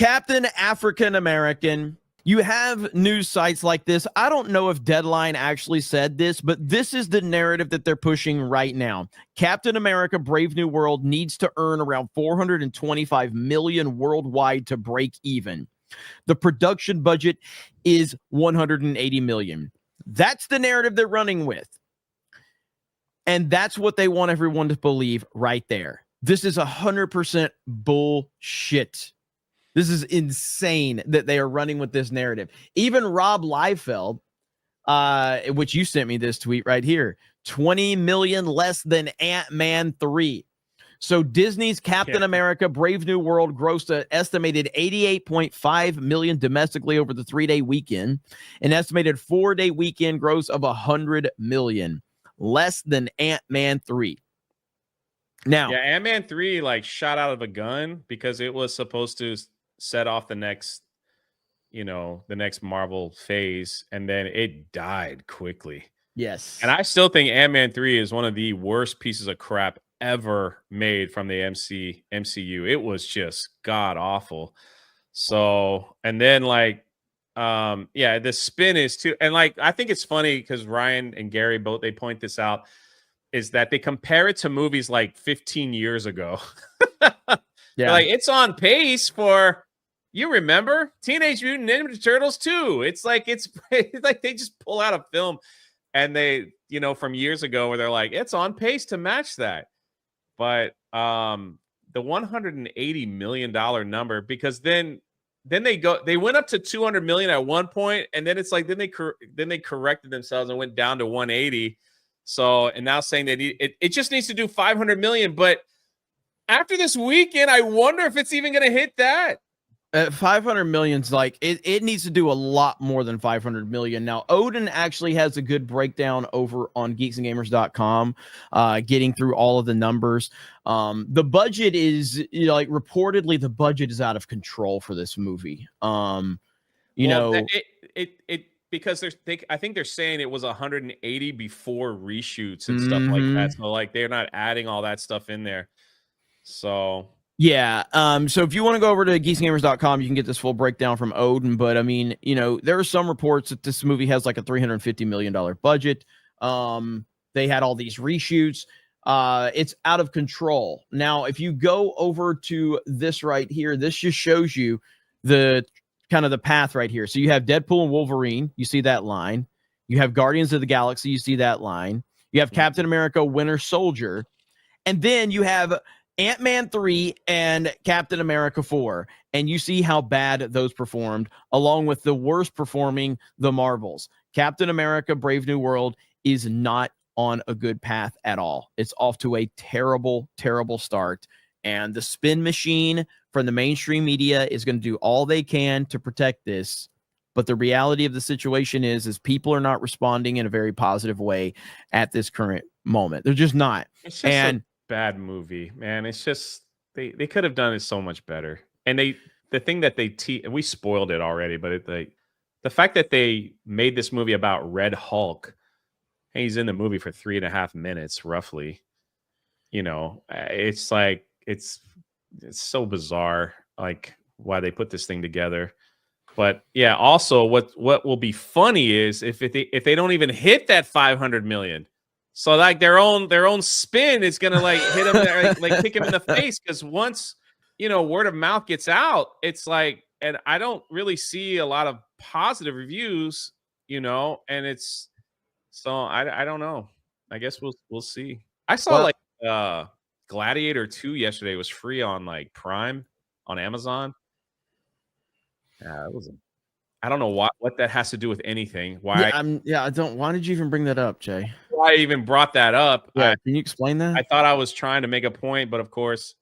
Captain African American. You have news sites like this. I don't know if Deadline actually said this, but this is the narrative that they're pushing right now. Captain America Brave New World needs to earn around $425 million worldwide to break even. The production budget is $180 million. That's the narrative they're running with. And that's what they want everyone to believe right there. This is 100% bullshit. This is insane that they are running with this narrative. Even Rob Liefeld, which you sent me this tweet right here, 20 million less than Ant-Man 3. So Disney's Captain America Brave New World grossed an estimated $88.5 million domestically over the 3-day weekend, an estimated 4-day weekend gross of $100 million, less than Ant-Man 3. Now, yeah, Ant-Man 3 like shot out of a gun because it was supposed to set off the next, the next Marvel phase, and then it died quickly. Yes. And I still think Ant-Man 3 is one of the worst pieces of crap ever made from the MCU. It was just god awful. So, and then the spin is too, and I think it's funny because Ryan and Gary both, they point this out, is that they compare it to movies like 15 years ago. Yeah. Like, it's on pace for, you remember Teenage Mutant Ninja Turtles 2. It's like they just pull out a film and they, from years ago where they're like, it's on pace to match that. But the $180 million number, because then they went up to 200 million at one point, and then it's like then they corrected themselves and went down to 180. So, and now saying that it just needs to do 500 million, but after this weekend, I wonder if it's even going to hit that. 500 million's like it needs to do a lot more than 500 million. Now, Odin actually has a good breakdown over on geeksandgamers.com, getting through all of the numbers. The budget is reportedly the budget is out of control for this movie. Because I think they're saying it was 180 before reshoots and stuff like that. So they're not adding all that stuff in there. So yeah. So if you want to go over to geeksgamers.com, you can get this full breakdown from Odin. But I mean, there are some reports that this movie has like a $350 million budget. They had all these reshoots. It's out of control. Now, if you go over to this right here, this just shows you the kind of the path right here. So you have Deadpool and Wolverine. You see that line. You have Guardians of the Galaxy. You see that line. You have Captain America, Winter Soldier. And then you have Ant-Man 3 and Captain America 4, and you see how bad those performed, along with the worst performing, the Marvels. Captain America Brave New World is not on a good path at all. It's off to a terrible, terrible start, and the spin machine from the mainstream media is going to do all they can to protect this, but the reality of the situation is people are not responding in a very positive way at this current moment. They're just not. It's just bad movie, man. It's just they could have done it so much better. And the thing that we spoiled it already, but the fact that they made this movie about Red Hulk, and he's in the movie for 3.5 minutes roughly. It's like it's so bizarre, like why they put this thing together. But yeah, also what will be funny is if they don't even hit that 500 million. So their own spin is gonna hit them there, like kick him in the face, because once word of mouth gets out, it's like, and I don't really see a lot of positive reviews, and it's so I don't know. I guess we'll see. I saw Gladiator 2 yesterday was free on Prime on Amazon. Yeah, it was. I don't know what that has to do with anything. Why? Why did you even bring that up, Jay? Why I even brought that up? Yeah, can you explain that? I thought I was trying to make a point, but of course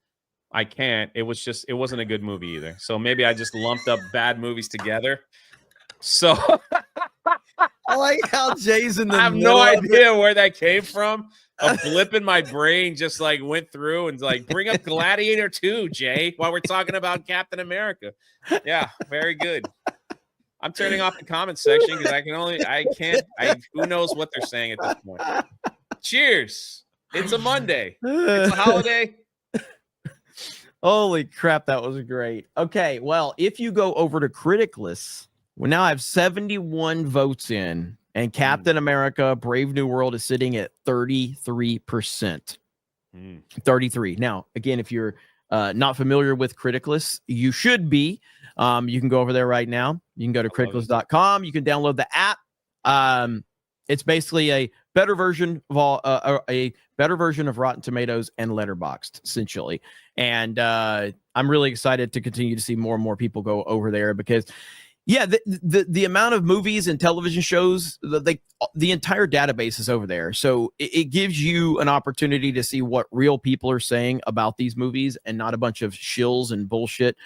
I can't. It wasn't a good movie either. So maybe I just lumped up bad movies together. So I like how Jay's in the I have no idea where that came from. A blip in my brain just went through and bring up Gladiator 2, Jay, while we're talking about Captain America. Yeah, very good. I'm turning off the comment section because who knows what they're saying at this point. Cheers. It's a Monday. It's a holiday. Holy crap, that was great. Okay, well, if you go over to Criticless, we now have 71 votes in, and Captain America Brave New World is sitting at 33%. 33. Now, again, if you're not familiar with Criticless, you should be. You can go over there right now. You can go to criticless.com. You can download the app. It's basically a better version of Rotten Tomatoes and Letterboxd, essentially. And I'm really excited to continue to see more and more people go over there because, yeah, the amount of movies and television shows, the entire database is over there. So it gives you an opportunity to see what real people are saying about these movies and not a bunch of shills and bullshit.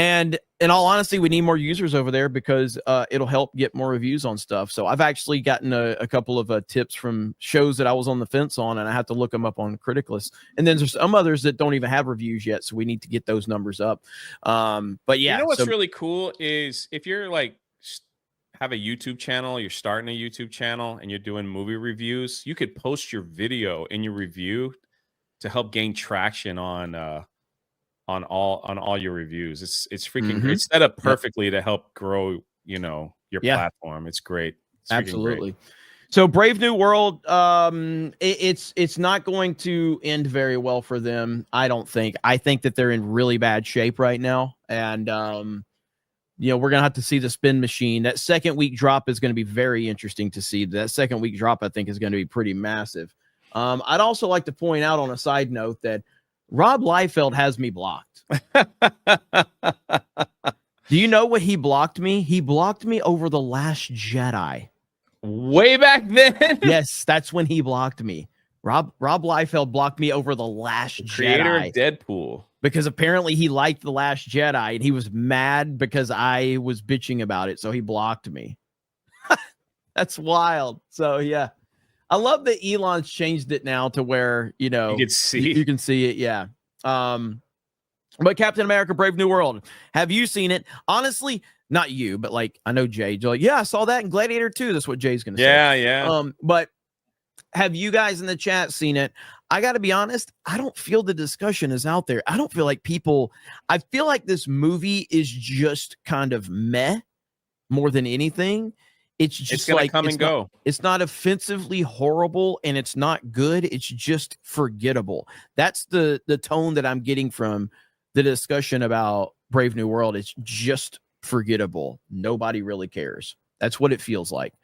And in all honesty, we need more users over there because it'll help get more reviews on stuff. So I've actually gotten a couple of tips from shows that I was on the fence on, and I have to look them up on Criticless. And then there's some others that don't even have reviews yet, so we need to get those numbers up. But yeah, you know what's really cool is if you're like have a YouTube channel, you're starting a YouTube channel, and you're doing movie reviews, you could post your video in your review to help gain traction on all your reviews. It's freaking great. It's set up perfectly to help grow, your platform. It's great. It's absolutely great. So Brave New World, it's not going to end very well for them, I don't think. I think that they're in really bad shape right now. And we're gonna have to see the spin machine. That second week drop is going to be very interesting to see. That second week drop, I think, is going to be pretty massive. I'd also like to point out on a side note that Rob Liefeld has me blocked. Do you know what he blocked me? He blocked me over The Last Jedi. Way back then? Yes, that's when he blocked me. Rob Liefeld blocked me over The Last Jedi. Creator of Deadpool. Because apparently he liked The Last Jedi and he was mad because I was bitching about it, so he blocked me. That's wild. So yeah. I love that Elon's changed it now to where, you can see it. Yeah. But Captain America, Brave New World, have you seen it? Honestly, not you, but like, I know Jay. You're like, yeah, I saw that in Gladiator 2. That's what Jay's going to say. Yeah. But have you guys in the chat seen it? I got to be honest. I don't feel the discussion is out there. I don't feel like I feel like this movie is just kind of meh more than anything. It's just gonna come and go. It's not offensively horrible and it's not good. It's just forgettable. That's the tone that I'm getting from the discussion about Brave New World. It's just forgettable. Nobody really cares. That's what it feels like.